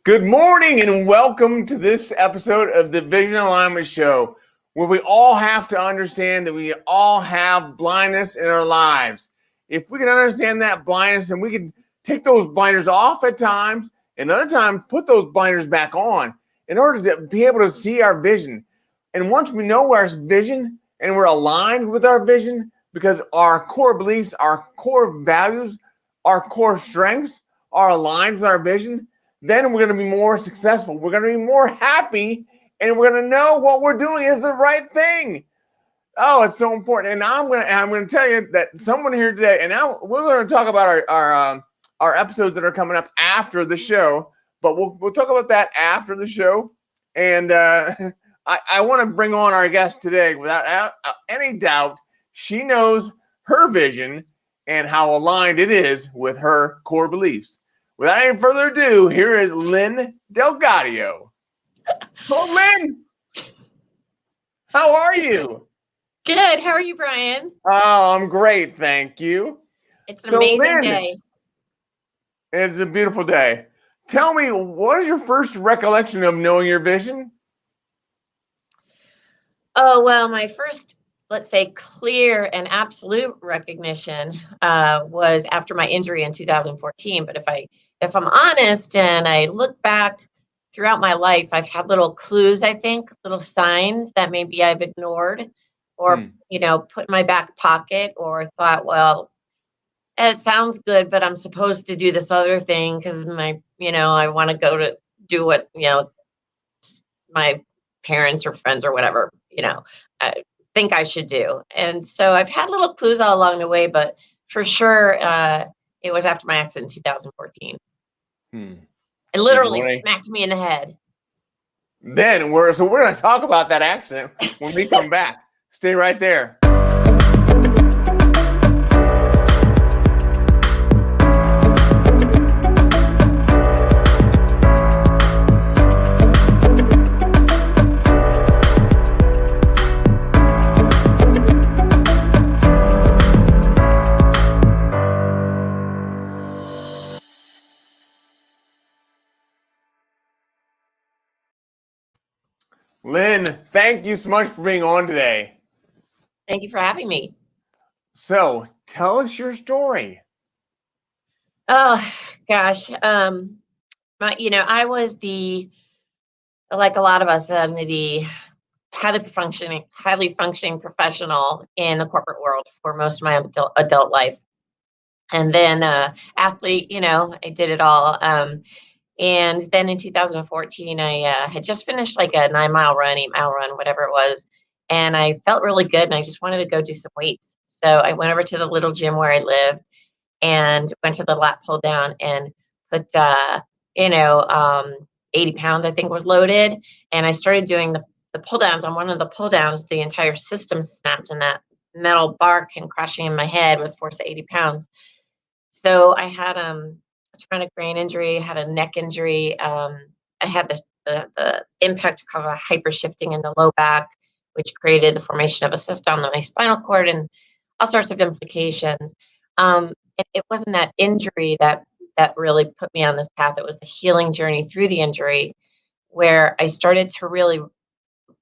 Good morning and welcome to this episode of the Vision Alignment Show, where we all have to understand that we all have blindness in our lives. If we can understand that blindness, and we can take those blinders off at times, and other times put those blinders back on in order to be able to see our vision. And once we know our vision and we're aligned with our vision, because our core beliefs, our core values, our core strengths are aligned with our vision, then we're going to be more successful. We're going to be more happy, and we're going to know what we're doing is the right thing. Oh, it's so important. And I'm going to tell you that someone here today, and now we're going to talk about our episodes that are coming up after the show, but we'll talk about that after the show. And I want to bring on our guest today without any doubt. She knows her vision and how aligned it is with her core beliefs. Without any further ado, here is Lynn DelGaudio. Oh, Lynn! How are you? Good. How are you, Brian? Oh, I'm great, thank you. It's an amazing Lynn, day. It's a beautiful day. Tell me, what is your first recollection of knowing your vision? Oh, well, my first, let's say, clear and absolute recognition was after my injury in 2014. But if I'm honest and I look back throughout my life, I've had little clues, I think, little signs that maybe I've ignored or, put in my back pocket or thought, well, it sounds good, but I'm supposed to do this other thing because I want to go to do what, my parents or friends or whatever, I think I should do. And so I've had little clues all along the way, but for sure, it was after my accident in 2014. It literally smacked me in the head. Then we're going to talk about that accident when we come back. Stay right there. Lynn, thank you so much for being on today. Thank you for having me. So, tell us your story. Oh gosh, I was like a lot of us, the highly functioning professional in the corporate world for most of my adult life, and then athlete. I did it all. And then in 2014, I had just finished like a 9-mile run, 8-mile run, whatever it was. And I felt really good and I just wanted to go do some weights. So I went over to the little gym where I lived and went to the lat pull down and put, 80 pounds, I think, was loaded. And I started doing the pull downs. On one of the pull downs, the entire system snapped and that metal bar came crashing in my head with force of 80 pounds. So I had a traumatic brain injury, had a neck injury. I had the impact cause a hypershifting in the low back, which created the formation of a cyst on my spinal cord and all sorts of implications. It wasn't that injury that really put me on this path. It was the healing journey through the injury where I started to really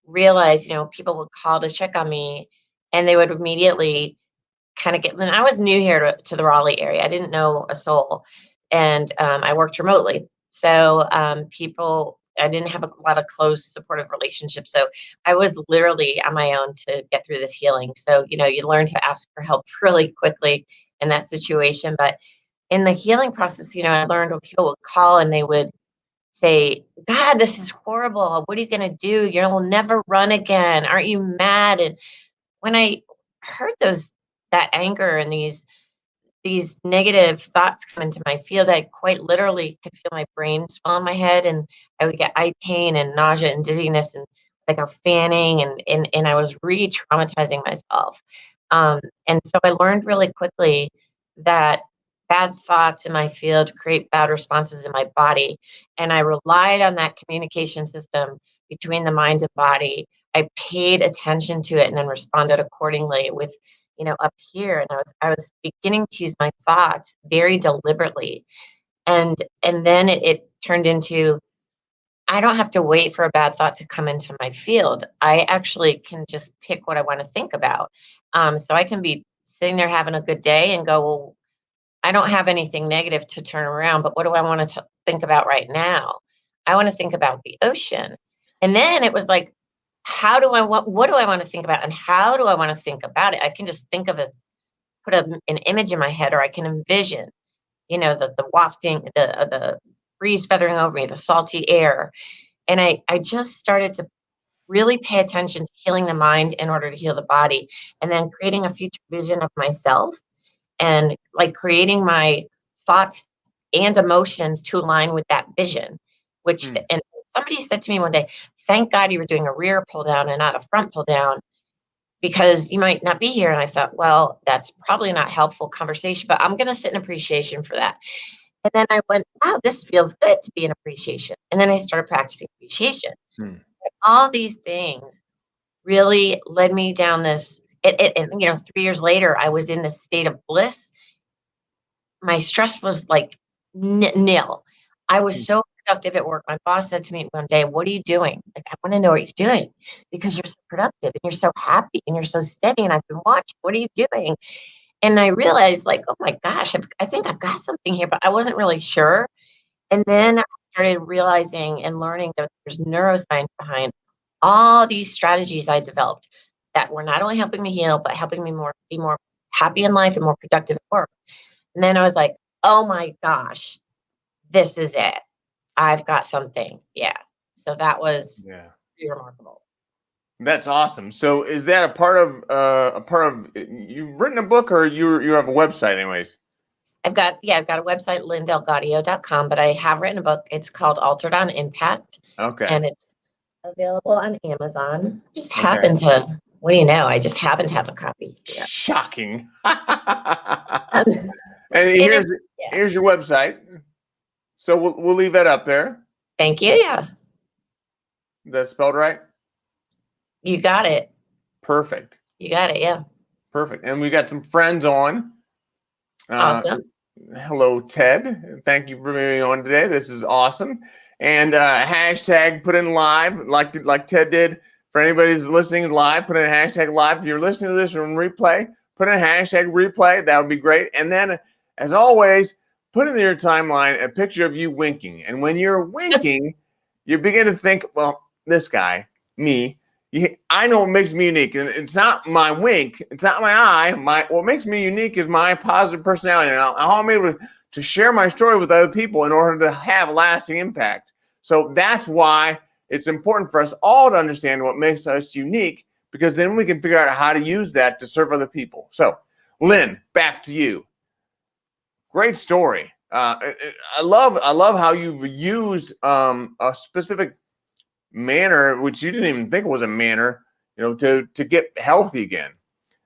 realize, people would call to check on me and they would immediately kind of and I was new here to the Raleigh area. I didn't know a soul. And I worked remotely. So I didn't have a lot of close supportive relationships. So I was literally on my own to get through this healing. So, you learn to ask for help really quickly in that situation. But in the healing process, I learned when people would call and they would say, God, this is horrible. What are you going to do? You'll never run again. Aren't you mad? And when I heard that anger and these negative thoughts come into my field, I quite literally could feel my brain swell in my head, and I would get eye pain and nausea and dizziness and like a fanning, and I was re-traumatizing myself. And so I learned really quickly that bad thoughts in my field create bad responses in my body. And I relied on that communication system between the mind and body. I paid attention to it and then responded accordingly with, up here. And I was beginning to use my thoughts very deliberately. And then it turned into, I don't have to wait for a bad thought to come into my field. I actually can just pick what I want to think about. So I can be sitting there having a good day and go, well, I don't have anything negative to turn around, but what do I want to think about right now? I want to think about the ocean. And then it was like, what do I want to think about? And how do I want to think about it? I can just think of it, put an image in my head, or I can envision, the wafting, the breeze feathering over me, the salty air. And I just started to really pay attention to healing the mind in order to heal the body, and then creating a future vision of myself, and like creating my thoughts and emotions to align with that vision, and somebody said to me one day, thank God you were doing a rear pull down and not a front pull down, because you might not be here. And I thought, well, that's probably not helpful conversation, but I'm going to sit in appreciation for that. And then I went, wow, this feels good to be in appreciation. And then I started practicing appreciation. All these things really led me down this. 3 years later, I was in this state of bliss. My stress was like nil. I was so productive at work. My boss said to me one day, what are you doing? Like, I want to know what you're doing, because you're so productive and you're so happy and you're so steady. And I've been watching. What are you doing? And I realized, like, oh my gosh, I think I've got something here, but I wasn't really sure. And then I started realizing and learning that there's neuroscience behind all these strategies I developed that were not only helping me heal, but helping me be more happy in life and more productive at work. And then I was like, oh my gosh, this is it. I've got something. Yeah. So that was pretty remarkable. That's awesome. So is that a part of you've written a book, or you have a website anyways? I've got a website, LynnDelGaudio.com, but I have written a book. It's called Altered on Impact. Okay. And it's available on Amazon. Just happen to, what do you know? I just happen to have a copy. Yeah. Shocking. And here's your website. So we'll leave that up there. Thank you. Yeah. That's spelled right? You got it. Perfect. You got it. Yeah. Perfect. And we got some friends on. Awesome. Hello, Ted. Thank you for being on today. This is awesome. And hashtag put in live, like Ted did. For anybody who's listening live, put in a hashtag live. If you're listening to this on replay, put in a hashtag replay. That would be great. And then, as always, put in your timeline a picture of you winking. And when you're winking, you begin to think, well, this guy, me, I know what makes me unique. And it's not my wink. It's not my eye. What makes me unique is my positive personality. And how I'm able to share my story with other people in order to have a lasting impact. So that's why it's important for us all to understand what makes us unique, because then we can figure out how to use that to serve other people. So, Lynn, back to you. Great story. I love how you've used a specific manner, which you didn't even think was a manner, to get healthy again.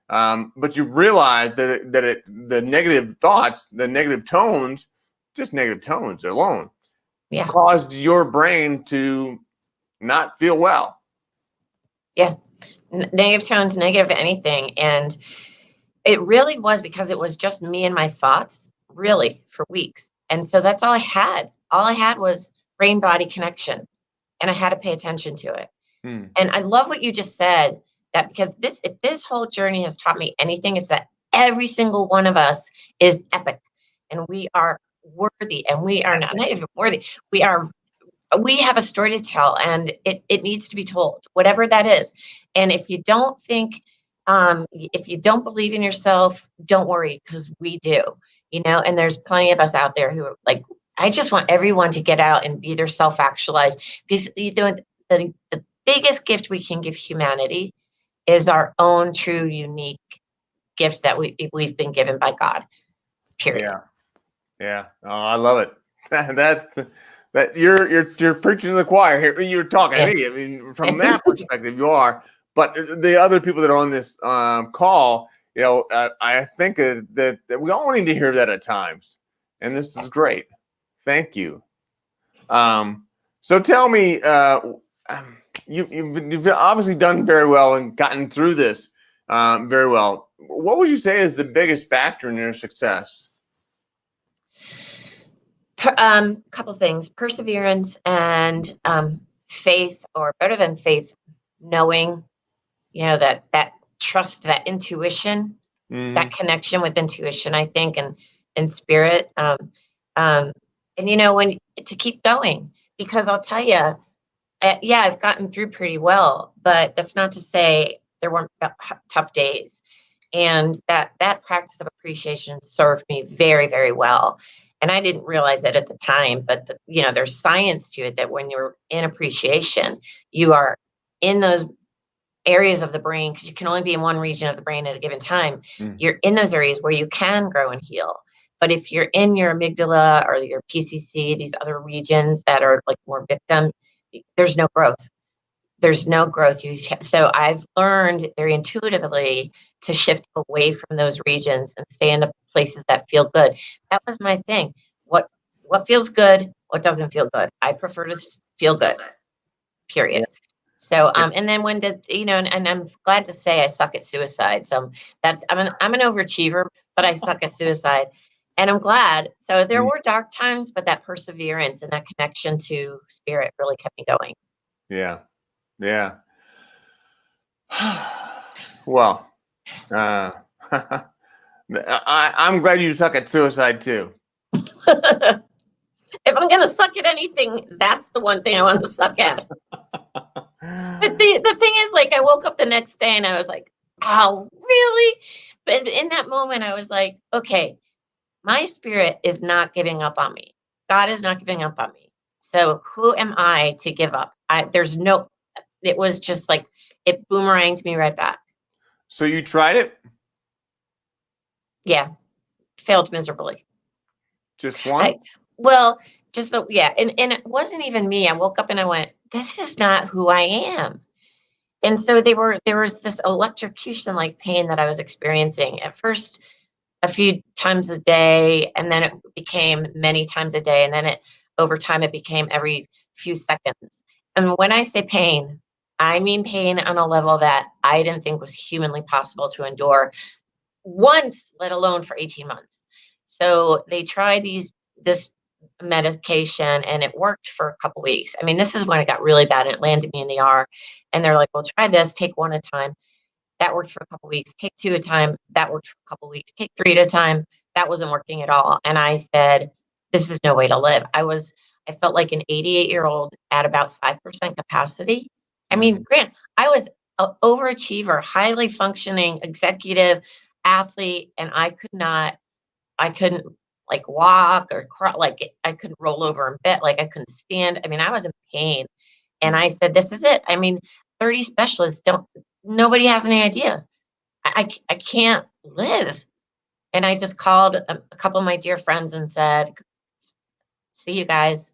But you realize that the negative thoughts, the negative tones, just negative tones alone, caused your brain to not feel well. Yeah. Negative tones, negative anything. And it really was because it was just me and my thoughts, really, for weeks. And so that's all I had. All I had was brain-body connection. And I had to pay attention to it. And I love what you just said, that because if this whole journey has taught me anything, it's that every single one of us is epic, and we are worthy, and we are not even worthy. We have a story to tell, and it needs to be told, whatever that is. And if you don't believe in yourself, don't worry, because we do, and there's plenty of us out there who are like, I just want everyone to get out and be their self-actualized, because the biggest gift we can give humanity is our own true unique gift that we've been given by God. Period. Yeah. Oh, I love it. That you're preaching to the choir here. You're talking to me. I mean, from that perspective, you are. But the other people that are on this call, I think that we all need to hear that at times, and this is great. Thank you. So tell me, you've obviously done very well and gotten through this very well. What would you say is the biggest factor in your success? Couple things: perseverance and faith, or better than faith, knowing, that trust, that intuition, that connection with intuition, I think, and spirit. And when to keep going, because I'll tell you, I've gotten through pretty well, but that's not to say there weren't tough days. And that practice of appreciation served me very, very well. And I didn't realize it at the time, but there's science to it, that when you're in appreciation, you are in those areas of the brain, because you can only be in one region of the brain at a given time. You're in those areas where you can grow and heal. But if you're in your amygdala or your PCC, these other regions that are like more victim, there's no growth. There's no growth. So I've learned very intuitively to shift away from those regions and stay in the places that feel good. That was my thing. What feels good? What doesn't feel good? I prefer to feel good. Period. Yeah. So and then when and I'm glad to say I suck at suicide. So that I'm an overachiever, but I suck at suicide. And I'm glad. So there were dark times, but that perseverance and that connection to spirit really kept me going. Yeah. Well, I'm glad you suck at suicide too. If I'm going to suck at anything, that's the one thing I want to suck at. But the thing is, like, I woke up the next day and I was like, oh, really? But in that moment, I was like, okay, my spirit is not giving up on me. God is not giving up on me. So who am I to give up? It was just like, it boomeranged me right back. So you tried it? Yeah. Failed miserably. Just once? And it wasn't even me. I woke up and I went, this is not who I am. And so there was this electrocution like pain that I was experiencing at first a few times a day, and then it became many times a day. And then over time, it became every few seconds. And when I say pain, I mean pain on a level that I didn't think was humanly possible to endure once, let alone for 18 months. So they tried this medication and it worked for a couple weeks. I mean, this is when it got really bad and it landed me in the ER. And they're like, well, try this, take one at a time. That worked for a couple weeks. Take two at a time. That worked for a couple weeks. Take three at a time. That wasn't working at all. And I said, this is no way to live. I felt like an 88-year-old at about 5% capacity. I mean, Grant, I was an overachiever, highly functioning executive athlete, and I couldn't like walk or crawl, like I couldn't roll over in bed, like I couldn't stand. I mean, I was in pain. And I said, this is it. I mean, 30 specialists nobody has any idea. I can't live. And I just called a couple of my dear friends and said, see you guys.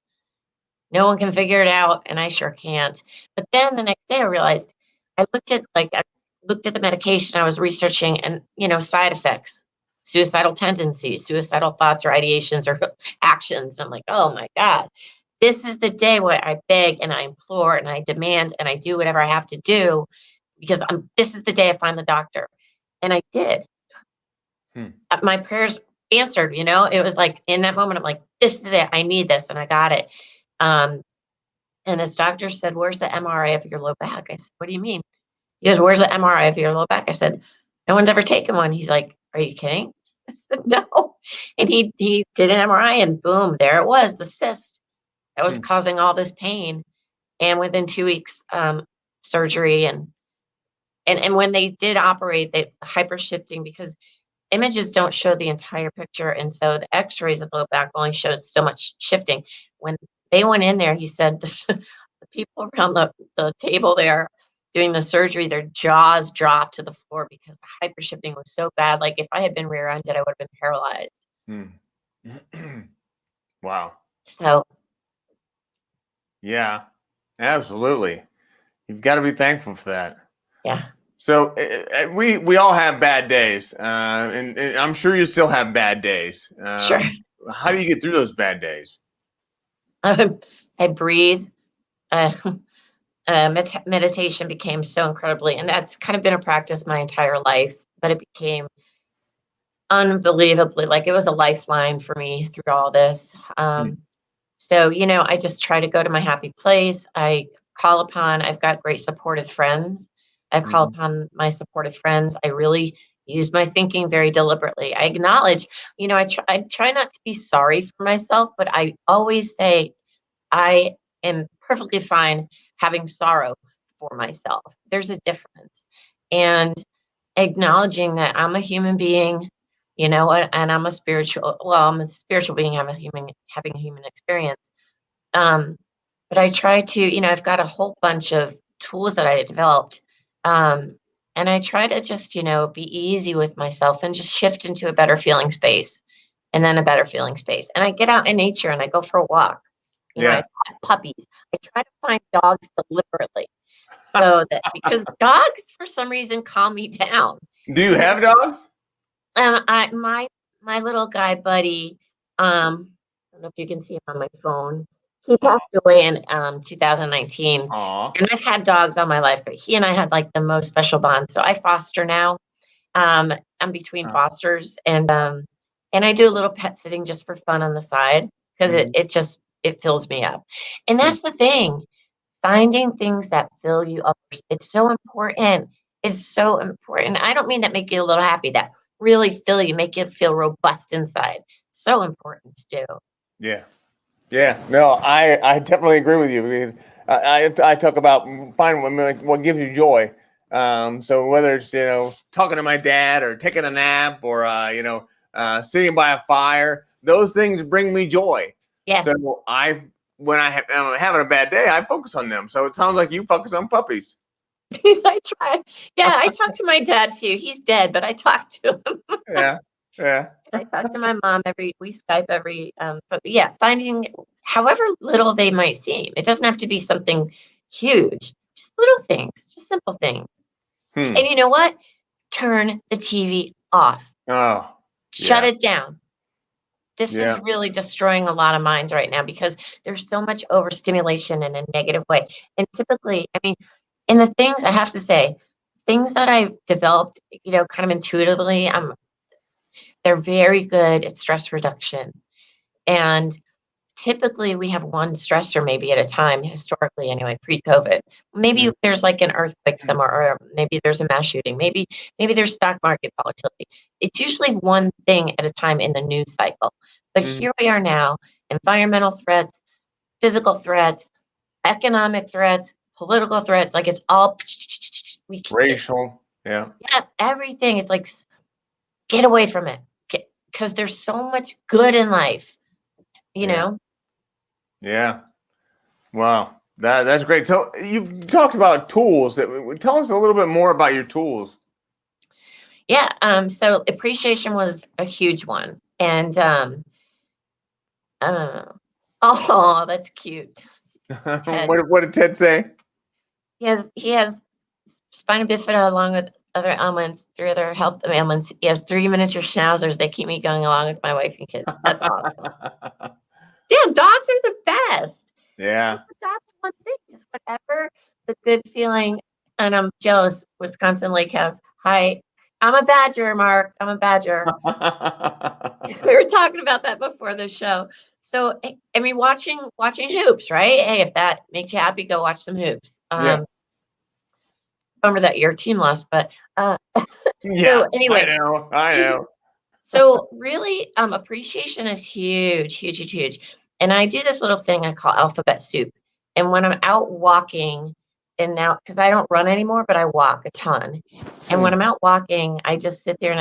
No one can figure it out. And I sure can't. But then the next day I realized I looked at the medication I was researching and, side effects, suicidal tendencies, suicidal thoughts or ideations or actions. And I'm like, oh my God, this is the day where I beg and I implore and I demand and I do whatever I have to do, because this is the day I find the doctor. And I did. My prayers answered, it was like in that moment, I'm like, this is it. I need this. And I got it. And his doctor said, where's the MRI of your low back? I said, what do you mean? He goes, where's the MRI of your low back? I said, no one's ever taken one. He's like, are you kidding? I said, no. And he did an MRI and boom, there it was, the cyst that was causing all this pain. And within 2 weeks, surgery and when they did operate, they hyper shifting, because images don't show the entire picture. And so the x-rays of the low back only showed so much shifting. When they went in there, he said the people around the table there doing the surgery, their jaws dropped to the floor because the hypershifting was so bad. Like if I had been rear-ended, I would have been paralyzed. Wow. So yeah, absolutely. You've got to be thankful for that. yeah. So we all have bad days, and I'm sure you still have bad days. Sure. How do you get through those bad days? I breathe. Meditation became so incredibly, and that's kind of been a practice my entire life, but it became unbelievably, like it was a lifeline for me through all this. So, I just try to go to my happy place. I've got great supportive friends. I call upon my supportive friends. I really use my thinking very deliberately. I acknowledge, I try not to be sorry for myself, but I always say I am perfectly fine having sorrow for myself. There's a difference. And acknowledging that I'm a human being, and I'm a spiritual being, having a human experience. But I try to, I've got a whole bunch of tools that I developed. And I try to just, be easy with myself and just shift into a better feeling space and then a better feeling space. And I get out in nature and I go for a walk. I pet puppies. I try to find dogs deliberately so that because dogs for some reason calm me down. Do you have dogs? My little guy buddy, I don't know if you can see him on my phone. He passed away in 2019. Aww. And I've had dogs all my life, but he and I had like the most special bond. So I foster now. I'm between fosters and I do a little pet sitting just for fun on the side because it fills me up. And that's the thing. Finding things that fill you up. It's so important. It's so important. I don't mean that make you a little happy, that really fill you, make you feel robust inside. So important to do. Yeah. Yeah. No, I definitely agree with you because I talk about finding what gives you joy. So whether it's, talking to my dad or taking a nap or, sitting by a fire, those things bring me joy. Yeah. So when I'm having a bad day, I focus on them. So it sounds like you focus on puppies. I try. Yeah, I talk to my dad too. He's dead, but I talk to him. Yeah. Yeah. I talk to my mom we Skype every, but yeah, finding however little they might seem. It doesn't have to be something huge, just little things, just simple things. And you know what? Turn the TV off. Oh, shut it down. This Yeah. is really destroying a lot of minds right now because there's so much overstimulation in a negative way. And typically, and the things I have to say, things that I've developed, kind of intuitively, they're very good at stress reduction. And typically we have one stressor maybe at a time, historically anyway, pre-COVID. Maybe there's like an earthquake somewhere, or maybe there's a mass shooting. Maybe there's stock market volatility. It's usually one thing at a time in the news cycle. But here we are now, environmental threats, physical threats, economic threats, political threats, like it's all racial. Yeah. Yeah, everything is like, get away from it. Because there's so much good in life, know? Yeah. Wow. That's great. So you've talked about tools. Tell us a little bit more about your tools. Yeah. So appreciation was a huge one. And oh, that's cute. What did Ted say? He has spina bifida along with other ailments, 3 other health ailments. He has 3 miniature schnauzers. They keep me going along with my wife and kids. That's awesome. Yeah, dogs are the best. Yeah. That's one thing. Just whatever the good feeling. And Joe's Wisconsin Lake House. Hi. I'm a badger, Mark. I'm a badger. We were talking about that before the show. So, watching hoops, right? Hey, if that makes you happy, go watch some hoops. Bummer that your team lost, but yeah. So anyway, I know. So really, appreciation is huge, huge, huge, huge. And I do this little thing I call alphabet soup. And when I'm out walking, and now because I don't run anymore, but I walk a ton. And when I'm out walking, I just sit there and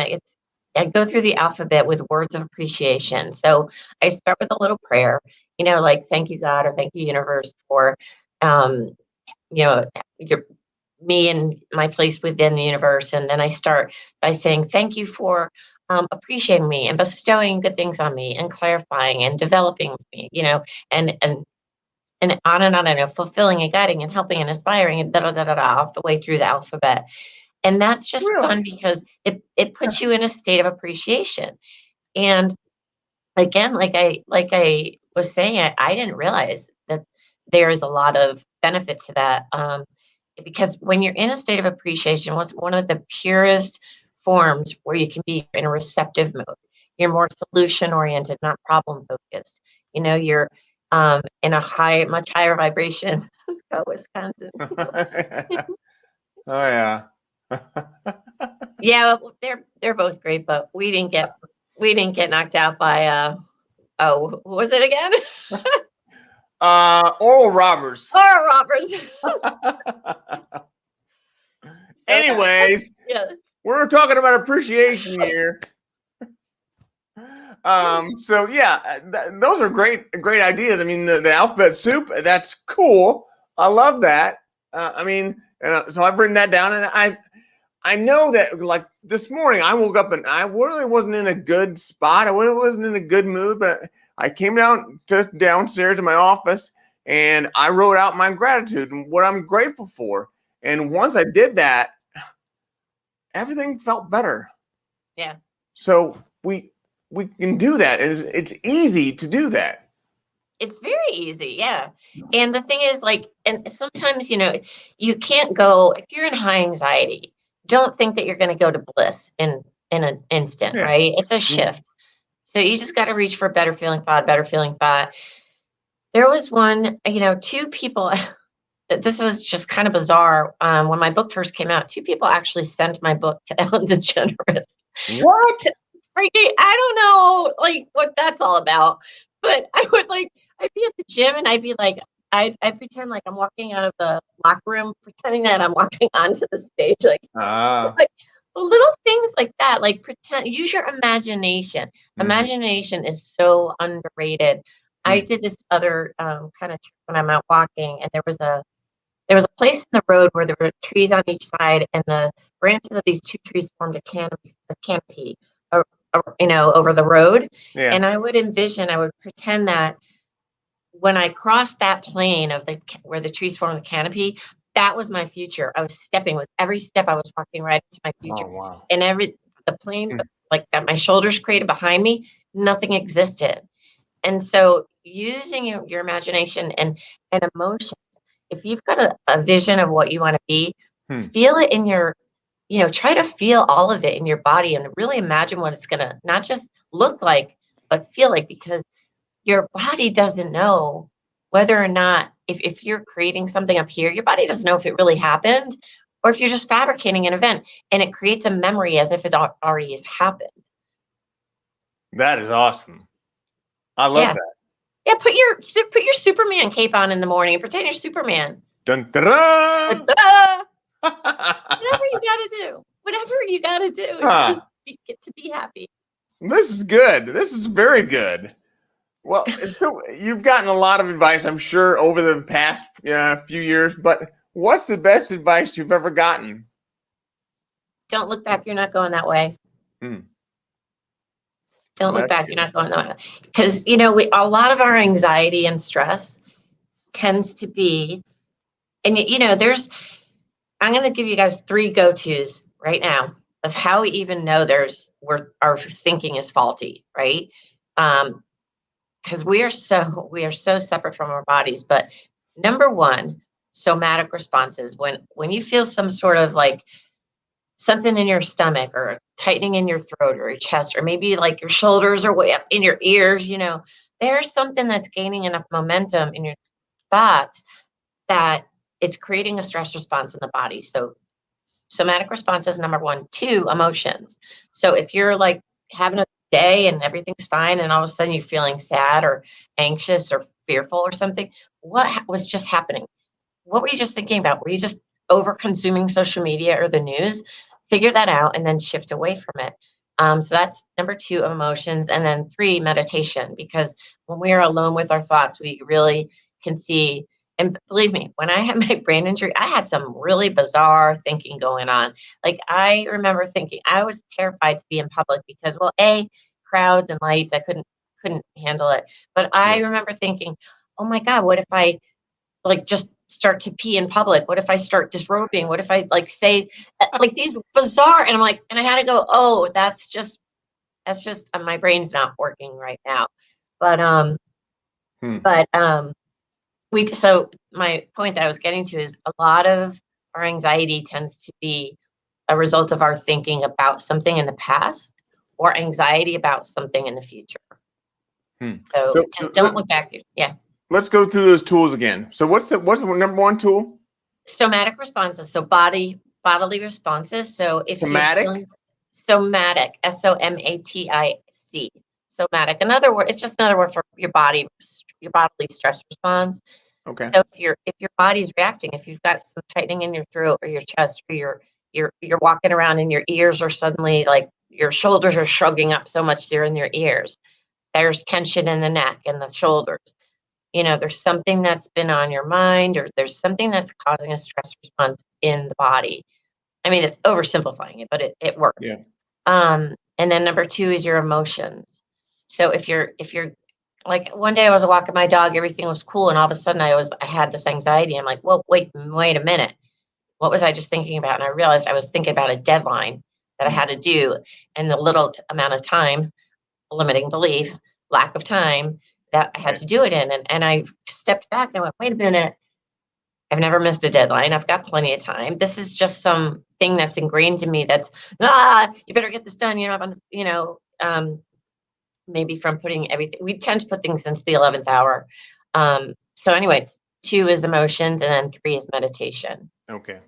I go through the alphabet with words of appreciation. So I start with a little prayer, like thank you, God, or thank you, universe, for, um, your me and my place within the universe. And then I start by saying thank you for appreciating me and bestowing good things on me and clarifying and developing me, and on and on, fulfilling and guiding and helping and inspiring and da da da da da all the way through the alphabet. And that's just fun Really? because it puts you in a state of appreciation. And again, like I was saying, I didn't realize that there is a lot of benefit to that. Because when you're in a state of appreciation, what's one of the purest forms where you can be in a receptive mode. You're more solution oriented, not problem focused. You're in a much higher vibration. Let's go, Wisconsin. Oh yeah. Yeah, well, they're both great, but we didn't get knocked out by who was it again? Oral robbers. Laura Roberts. Anyways, Yeah. we're talking about appreciation here. So yeah, those are great ideas. I mean, the alphabet soup, that's cool. I love that. So I've written that down, and I know that, like, this morning I woke up and I really wasn't in a good spot. I wasn't in a good mood, but I came downstairs to my office and I wrote out my gratitude and what I'm grateful for. And once I did that, everything felt better. Yeah. So we can do that. It's easy to do that. It's very easy, yeah. And the thing is, like, and sometimes, you can't go if you're in high anxiety. Don't think that you're going to go to bliss in an instant, Yeah. right? It's a shift. So you just got to reach for better feeling thought, better feeling thought. There was one, two people. This is just kind of bizarre. When my book first came out, two people actually sent my book to Ellen DeGeneres. What? Freaking, I don't know, like, what that's all about. But I'd be at the gym and I'd be like, I'd pretend like I'm walking out of the locker room, pretending that I'm walking onto the stage, like little things like that, like use your imagination. Imagination is so underrated. I did this other kind of trick when I'm out walking, and there was a place in the road where there were trees on each side, and the branches of these two trees formed a canopy, over the road. Yeah. And I would pretend that when I crossed that plane of where the trees form the canopy, that was my future. I was stepping with every step. I was walking right into my future. Oh, wow. And the plane, like that, my shoulders created behind me, nothing existed. And so using your imagination and emotions, if you've got a vision of what you want to be, feel it in your, try to feel all of it in your body and really imagine what it's going to not just look like, but feel like, because your body doesn't know whether or not, if you're creating something up here, your body doesn't know if it really happened or if you're just fabricating an event, and it creates a memory as if it already has happened. That is awesome. I love that. Yeah, put your Superman cape on in the morning and pretend you're Superman. Dun, dun, dun. Whatever you gotta do. Just get to be happy. This is good. This is very good. Well, so you've gotten a lot of advice, I'm sure, over the past few years, but what's the best advice you've ever gotten? Don't look back. You're not going that way. Don't look back. You're not going that way. Because, a lot of our anxiety and stress tends to be, and, I'm going to give you guys 3 go-tos right now of how we even know our thinking is faulty, right? Because we are so separate from our bodies. But number 1, somatic responses. When you feel some sort of like something in your stomach or tightening in your throat or your chest, or maybe like your shoulders are way up in your ears, there's something that's gaining enough momentum in your thoughts that it's creating a stress response in the body. So somatic responses, number 1. 2, emotions. So if you're like having a day and everything's fine, and all of a sudden you're feeling sad or anxious or fearful or something, what was just happening? What were you just thinking about? Were you just over consuming social media or the news? Figure that out and then shift away from it. So that's number 2 of emotions. And then 3, meditation, because when we are alone with our thoughts, we really can see. And believe me, when I had my brain injury, I had some really bizarre thinking going on. Like, I remember thinking I was terrified to be in public because, well, crowds and lights, I couldn't handle it. But I Yeah. remember thinking, oh my God, what if I like just start to pee in public? What if I start disrobing? What if I like say like these bizarre, and I'm like, and I had to go, oh, that's just my brain's not working right now. But Hmm. but so my point that I was getting to is a lot of our anxiety tends to be a result of our thinking about something in the past or anxiety about something in the future. Hmm. So So just don't look back. Yeah. let's go through those tools again. So what's the number 1 tool? Somatic responses. So bodily responses. So if you're Somatic. feeling somatic, SOMATIC, somatic. Another word, it's just another word for your bodily stress response. Okay. So if your body's reacting, if you've got some tightening in your throat or your chest, or you're walking around and your ears are suddenly like your shoulders are shrugging up so much they're in your ears. There's tension in the neck and the shoulders. There's something that's been on your mind, or there's something that's causing a stress response in the body. I mean, it's oversimplifying it, but it Yeah. works. And then number 2 is your emotions. So if you're like, one day I was walking my dog, everything was cool, and all of a sudden I had this anxiety. I'm like, well, wait a minute. What was I just thinking about? And I realized I was thinking about a deadline that I had to do in the little amount of time, limiting belief, lack of time that I had Right. to do it in. And I stepped back and I went, wait a minute. I've never missed a deadline. I've got plenty of time. This is just some thing that's ingrained in me that's, you better get this done. Maybe from putting everything, we tend to put things into the 11th hour. So anyways, 2 is emotions, and then 3 is meditation. Okay.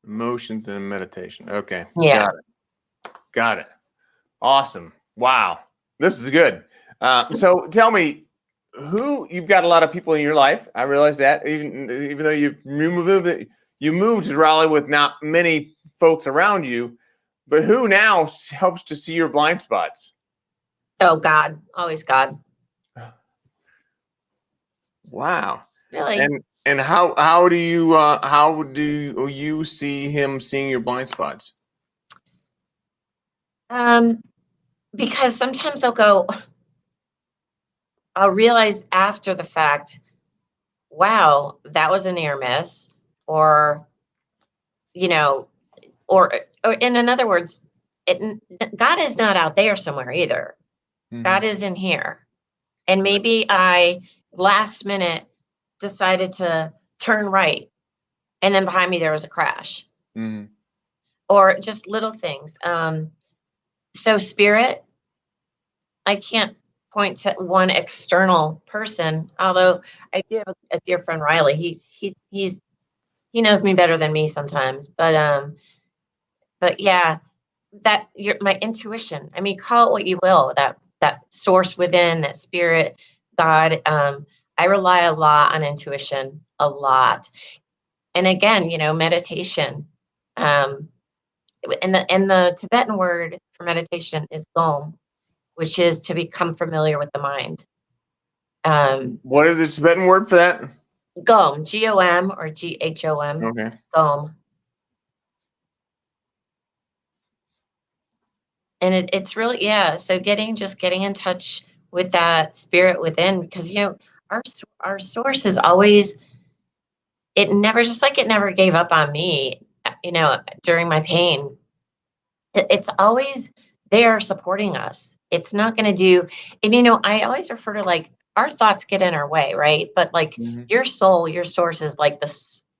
Emotions and meditation. Okay. Yeah. Got it. Awesome. Wow. This is good. So tell me, you've got a lot of people in your life. I realize that even though you moved to Raleigh with not many folks around you, but who now helps to see your blind spots? Oh, God. Always God. Wow. Really? And how do you see him seeing your blind spots? Because sometimes I'll realize after the fact, wow, that was a near miss, or, or in other words, God is not out there somewhere either. Mhm. God is in here. And maybe I last minute decided to turn right, and then behind me there was a crash, Mhm. or just little things. So spirit, I can't point to one external person, although I do have a dear friend, Riley. He knows me better than me sometimes, but yeah, my intuition. I mean, call it what you will. That source within, that spirit, God. I rely a lot on intuition, a lot, and again, meditation. Um, and the Tibetan word for meditation is gom, which is to become familiar with the mind. What is the Tibetan word for that? Gom, GOM or GHOM, Okay. gom. And it's really, yeah. So getting in touch with that spirit within, because our source is always, it never gave up on me, during my pain. It's always there supporting us. It's not going to do, and I always refer to, like, our thoughts get in our way, right? But like, Mhm. your soul, your source is like the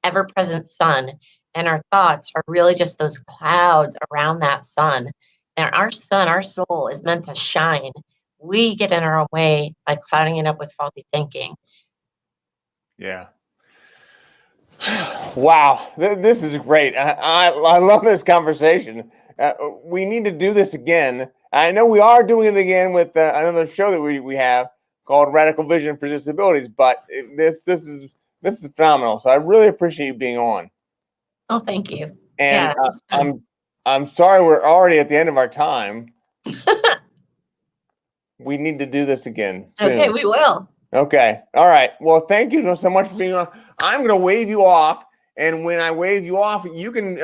ever-present sun, and our thoughts are really just those clouds around that sun. And our sun, our soul, is meant to shine. We get in our own way by clouding it up with faulty thinking. Yeah. Wow, this is great. I love this conversation. We need to do this again. I know we are doing it again with another show that we have called Radical Vision for Disabilities. But this is phenomenal. So I really appreciate you being on. Oh, thank you. And Yeah, it's fun. I'm sorry, we're already at the end of our time. We need to do this again soon. Okay, we will. Okay. All right. Well, thank you so much for being on. I'm going to wave you off. And when I wave you off, you can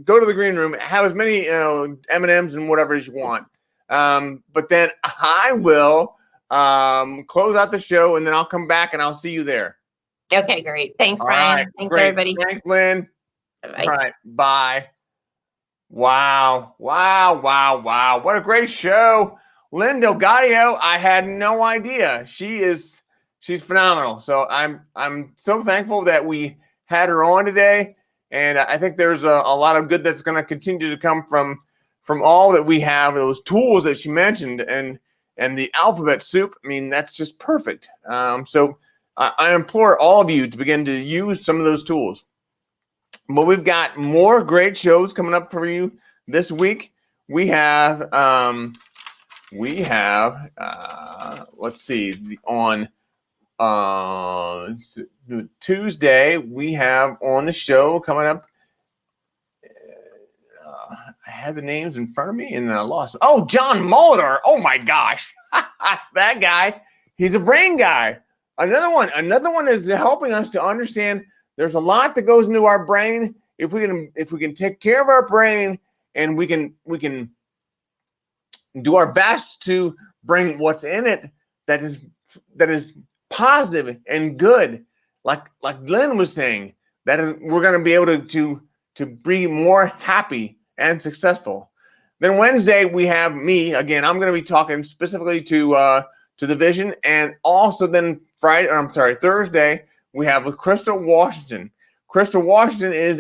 go to the green room, have as many M&Ms and whatever as you want. But then I will close out the show, and then I'll come back and I'll see you there. Okay, great. Thanks, All Brian. right, Thanks, great. everybody. Thanks, Lynn. Bye-bye. All right. Bye. Wow. What a great show. Lynn DelGaudio, I had no idea. She's phenomenal. So I'm so thankful that we had her on today. And I think there's a lot of good that's going to continue to come from all that we have, those tools that she mentioned, and the alphabet soup. I mean, that's just perfect. So I implore all of you to begin to use some of those tools. But we've got more great shows coming up for you this week. We have let's see, on Tuesday we have on the show coming up. I had the names in front of me and then I lost them. Oh, John Molitor. Oh my gosh, that guy. He's a brain guy. Another one is helping us to understand. There's a lot that goes into our brain. If we can take care of our brain, and we can do our best to bring what's in it that is positive and good, like Lynn was saying, we're going to be able to be more happy and successful. Then Wednesday we have me again. I'm going to be talking specifically to the vision, and also then Thursday we have Crystal Washington. Crystal Washington is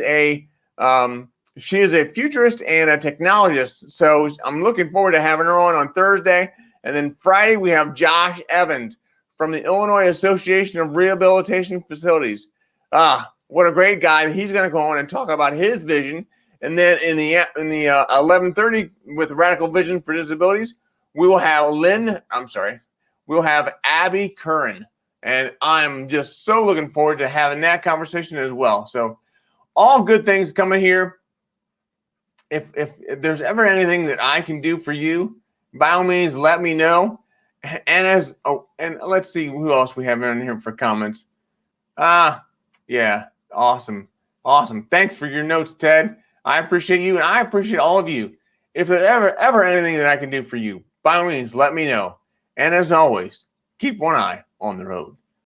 she is a futurist and a technologist. So I'm looking forward to having her on Thursday. And then Friday, we have Josh Evans from the Illinois Association of Rehabilitation Facilities. What a great guy. He's going to go on and talk about his vision. And then in the 11:30 with Radical Vision for Disabilities, we'll have Abby Curran. And I'm just so looking forward to having that conversation as well. So all good things coming here. If there's ever anything that I can do for you, by all means, let me know. And let's see who else we have in here for comments. Yeah, awesome. Thanks for your notes, Ted. I appreciate you, and I appreciate all of you. If there's ever anything that I can do for you, by all means, let me know. And as always, keep one eye on the road.